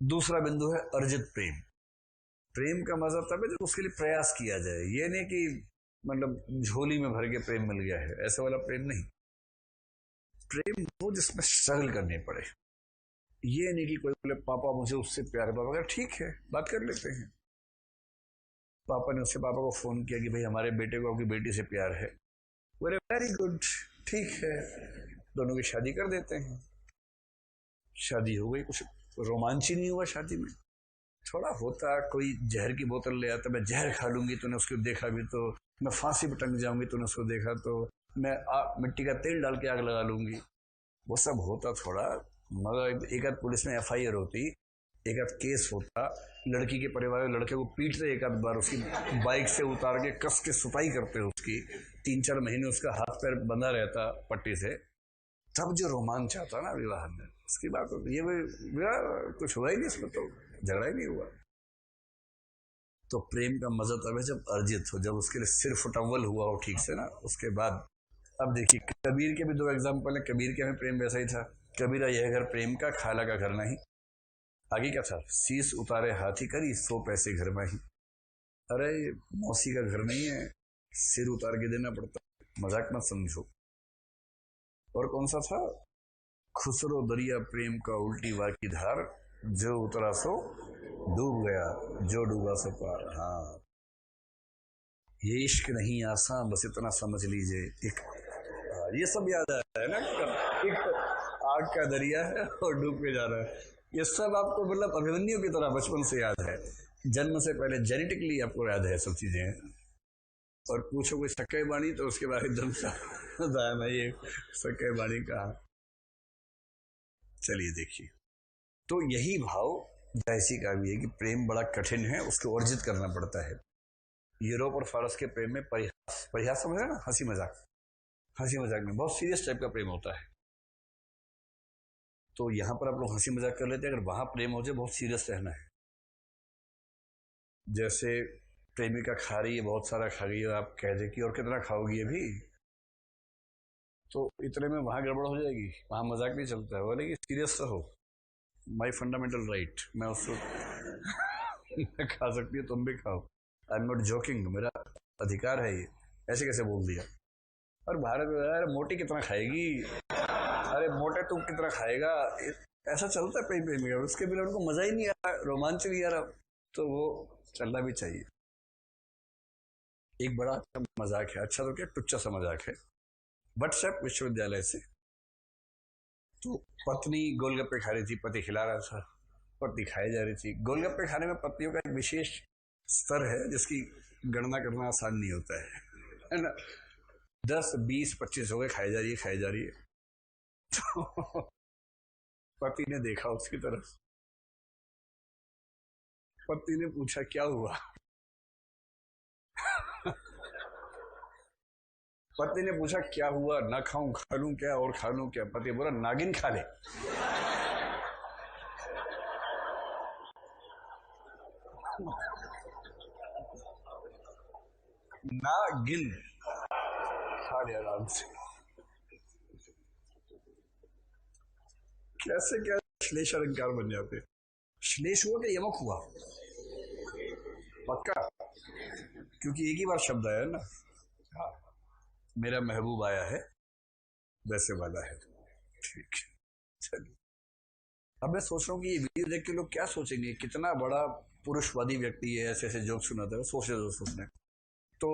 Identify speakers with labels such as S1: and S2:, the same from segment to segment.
S1: दूसरा बिंदु है अर्जित प्रेम। प्रेम का मजा तब है जब उसके लिए प्रयास किया जाए, ये नहीं कि मतलब झोली में भर के प्रेम मिल गया है, ऐसा वाला प्रेम नहीं। प्रेम वो जिसमें स्ट्रगल करनी पड़े। ये नहीं कि कोई बोले पापा मुझे उससे प्यार है, पापा ठीक है बात कर लेते हैं। पापा ने उसके पापा को फोन किया कि भाई हमारे बेटे को आपकी बेटी से प्यार है, बोले वेरी गुड, ठीक है, दोनों की शादी कर देते हैं। शादी हो गई, कुछ रोमांच ही नहीं हुआ शादी में। थोड़ा होता, कोई जहर की बोतल ले आता, मैं जहर खा लूंगी तूने उसको देखा भी तो, मैं फांसी पर टंग जाऊंगी तूने उसको देखा तो, मैं मिट्टी का तेल डाल के आग लगा लूंगी, वो सब होता थोड़ा। मगर एक आध पुलिस में एफआईआर होती, एक आध केस होता, लड़की के परिवार में लड़के को पीटते एक आध बार, उसकी बाइक से उतार के कस के सुताई करते उसकी, 3-4 महीने उसका हाथ पैर बंधा रहता पट्टी से, तब जो रोमांच आता ना विवाह में, उसकी बात होती। ये विवाह कुछ हुआ ही नहीं इसमें, तो झगड़ा ही नहीं हुआ। तो प्रेम का मजा तब है जब अर्जित हो, जब उसके लिए सिर्फ टवल हुआ हो ठीक से ना, उसके बाद। अब देखिए कबीर के भी 2 एग्जाम्पल है। कबीर के में प्रेम वैसा ही था, कबीरा यह घर प्रेम का, खाला का घर नहीं। आगे क्या था, शीश उतारे हाथी करी 100 पैसे घर में ही। अरे मौसी का घर नहीं है, सिर उतार के देना पड़ता, मजाक मत समझो। और कौन सा था, खुसरो दरिया प्रेम का उल्टी वार की धार, जो उतरा सो डूब गया, जो डूबा सो पार। हाँ, ये इश्क नहीं आसान, बस इतना समझ लीजिए। एक ये सब याद है ना, एक आग का दरिया है और डूब के जा रहा है, ये सब आपको मतलब अभिमन्यु की तरह बचपन से याद है, जन्म से पहले जेनेटिकली आपको याद है सब चीजें। और पूछो कोई सके बाणी तो उसके बाद एकदम सा मैं ये सके बाणी का। चलिए देखिए, तो यही भाव जायसी का भी है कि प्रेम बड़ा कठिन है, उसको अर्जित करना पड़ता है। यूरोप और फारस के प्रेम में परिहास, परिहास समझ रहे ना, हंसी मजाक, हंसी मजाक में बहुत सीरियस टाइप का प्रेम होता है। तो यहां पर आप लोग हंसी मजाक कर लेते हैं, अगर वहां प्रेम हो जाए बहुत सीरियस रहना है। जैसे प्रेमिका खा रही है, बहुत सारा खा रही है, आप कह दे कि और कितना खाओगी अभी, तो इतने में वहां गड़बड़ हो जाएगी, वहां मजाक नहीं चलता है, बोले कि सीरियस रहो, माई फंडामेंटल राइट, मैं उसको मैं खा सकती है तुम भी खाओ, आई एम नॉट जोकिंग, मेरा अधिकार है ये, ऐसे कैसे बोल दिया। और भारत में यार मोटी कितना खाएगी, अरे मोटे तू कितना खाएगा, ऐसा चलता है प्रेम प्रेमिका, उसके बिना उनको मजा ही नहीं आ रहा, रोमांच नहीं आ रहा, तो वो चलना भी चाहिए। एक बड़ा अच्छा मजाक है, अच्छा तो क्या टुच्चा सा मजाक है, व्हाट्सएप विश्वविद्यालय से। तो पत्नी गोलगप्पे खा रही थी, पति खिला रहा था, पत्नी खाई जा रही थी। गोलगप्पे खाने में पत्नियों का एक विशेष स्तर है जिसकी गणना करना आसान नहीं होता है ना। 10, 20, 25 हो गए, खाई जा रही है, खाई जा रही है। तो पति ने देखा उसकी तरफ, पत्नी ने पूछा क्या हुआ, पत्नी ने पूछा क्या हुआ, ना खाऊं, खा लूं क्या, और खा लूं क्या, पति बोला नागिन खा ले। नागिन खा ले आराम से। कैसे क्या श्लेष अलंकार बन जाते, श्लेष हुआ कि यमक हुआ, पक्का, क्योंकि एक ही बार शब्द आया ना। हाँ, मेरा महबूब आया है, वैसे वाला है, ठीक। चलिए, अब मैं सोच रहा हूँ कि ये वीडियो देख के लोग क्या सोचेंगे, कितना बड़ा पुरुषवादी व्यक्ति है, ऐसे ऐसे जोक सुनाता है, सोच रहे सोचने। तो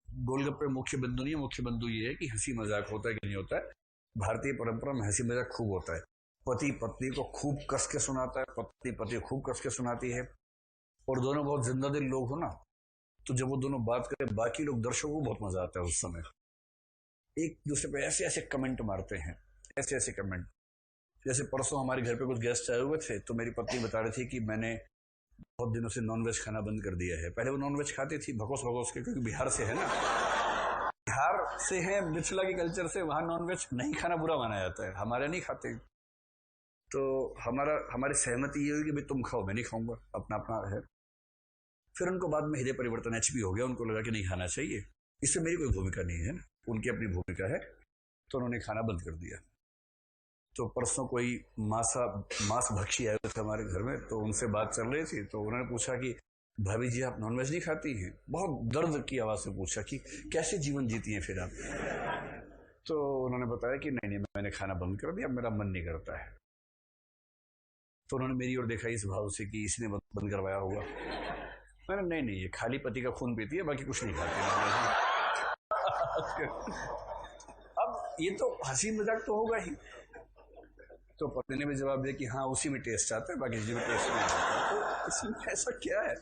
S1: गोलगप्पे मुख्य बिंदु नहीं है, मुख्य बिंदु ये है कि हंसी मजाक होता है कि नहीं होता है। भारतीय परंपरा में हंसी मजाक खूब होता है, पति पत्नी को खूब कस के सुनाता है, पत्नी पति को खूब कस के सुनाती है, और दोनों बहुत जिंदा दिल लोग हो ना, तो जब वो दोनों बात करें बाकी लोग दर्शकों को बहुत मजा आता है उस समय, एक दूसरे पे ऐसे ऐसे कमेंट मारते हैं, ऐसे ऐसे कमेंट। जैसे परसों हमारे घर पे कुछ गेस्ट आए हुए थे, तो मेरी पत्नी बता रही थी कि मैंने बहुत दिनों से नॉनवेज खाना बंद कर दिया है। पहले वो नॉनवेज खाती थी भगोस भगोस के, क्योंकि बिहार से है ना, बिहार से है, मिथिला के कल्चर से, वहां नॉनवेज नहीं खाना बुरा माना जाता है, हमारे नहीं खाते। तो हमारी सहमति ये हुई कि भाई तुम खाओ, मैं नहीं खाऊंगा, अपना अपना है। फिर उनको बाद में हृदय परिवर्तन एचपी हो गया, उनको लगा कि नहीं खाना चाहिए, इसमें मेरी कोई भूमिका नहीं है ना, उनकी अपनी भूमिका है, तो उन्होंने खाना बंद कर दिया। तो परसों कोई मांस भक्षी आए हुए थे हमारे घर में, तो उनसे बात चल रही थी, तो उन्होंने पूछा कि भाभी जी आप नॉनवेज नहीं खाती हैं? बहुत दर्द की आवाज़ से पूछा कि कैसे जीवन जीती हैं फिर आप? तो उन्होंने बताया कि नहीं नहीं, मैंने खाना बंद कर दिया, मेरा मन नहीं करता है। तो उन्होंने मेरी ओर देखा इस भाव से कि इसने बंद करवाया होगा। मैंने नहीं नहीं, ये खाली पति का खून पीती है, बाकी कुछ नहीं खाती। अब ये तो हंसी मजाक तो होगा ही। तो पत्नी ने भी जवाब दिया कि हाँ उसी में टेस्ट आता है, बाकी किसी में टेस्ट नहीं आता। तो इसमें ऐसा क्या है?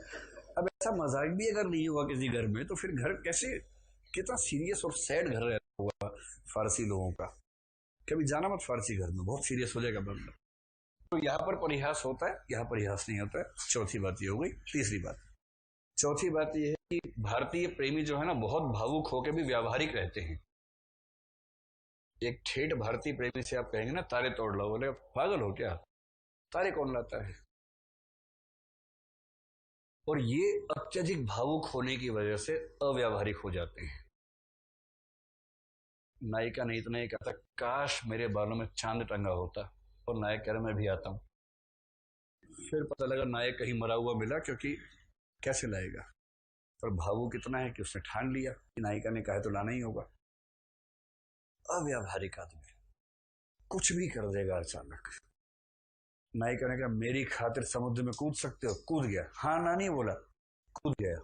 S1: अब ऐसा मजाक भी अगर नहीं हुआ किसी घर में, तो फिर घर कैसे, कितना सीरियस और सैड घर रहता होगा फारसी लोगों का। कभी जाना मत फारसी घर में, बहुत सीरियस हो जाएगा बंदा। तो यहाँ पर परिहास होता है, यहाँ परिहास नहीं होता है। चौथी बात ये हो गई। तीसरी बात, चौथी बात ये है कि भारतीय प्रेमी जो है ना, बहुत भावुक होकर भी व्यावहारिक रहते हैं। एक ठेठ भारतीय प्रेमी से आप कहेंगे ना तारे तोड़ लो, बोले पागल हो क्या, तारे कौन लाता है? और ये अत्यधिक भावुक होने की वजह से अव्यावहारिक हो जाते हैं। नायिका ने इतना ही कहा था, काश मेरे बालों में चांद टंगा होता, और नायक कह रहा मैं भी आता हूं। फिर पता लगा नायक कहीं मरा हुआ मिला, क्योंकि कैसे लाएगा? पर भावुक इतना है कि उसने ठान लिया कि नायिका ने कहा तो लाना ही होगा। अव्यावहारिक आदमी कुछ भी कर देगा अचानक। नायिका ने कहा मेरी खातिर समुद्र में कूद सकते हो? कूद गया। हाँ ना नहीं बोला, कूद गया।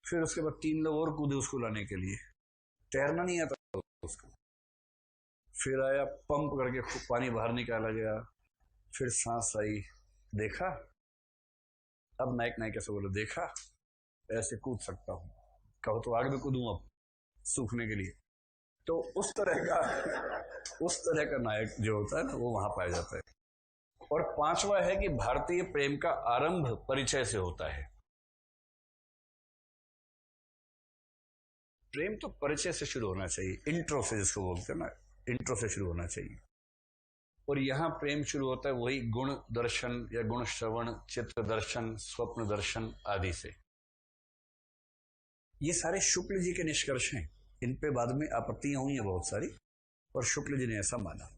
S1: फिर उसके बाद 3 लोग और कूदे उसको लाने के लिए, तैरना नहीं आता उसको। फिर आया, पंप करके पानी बाहर निकाला गया, फिर सांस आई, देखा। अब नायक नायिका से बोलो देखा, ऐसे कूद सकता हूं, कहो तो आग में कूदूं अब सूखने के लिए। तो उस तरह का नायक जो होता है ना, वो वहां पाया जाता है। और पांचवा है कि भारतीय प्रेम का आरंभ परिचय से होता है। प्रेम तो परिचय से शुरू होना चाहिए, इंट्रो से जिसको बोलते हैं ना, इंट्रो से शुरू होना चाहिए। और यहां प्रेम शुरू होता है वही गुण दर्शन या गुण श्रवण, चित्र दर्शन, स्वप्न दर्शन आदि से। ये सारे शुक्ल जी के निष्कर्ष हैं। इन पे बाद में आपत्तियां हुई हैं बहुत सारी, और शुक्ल जी ने ऐसा माना।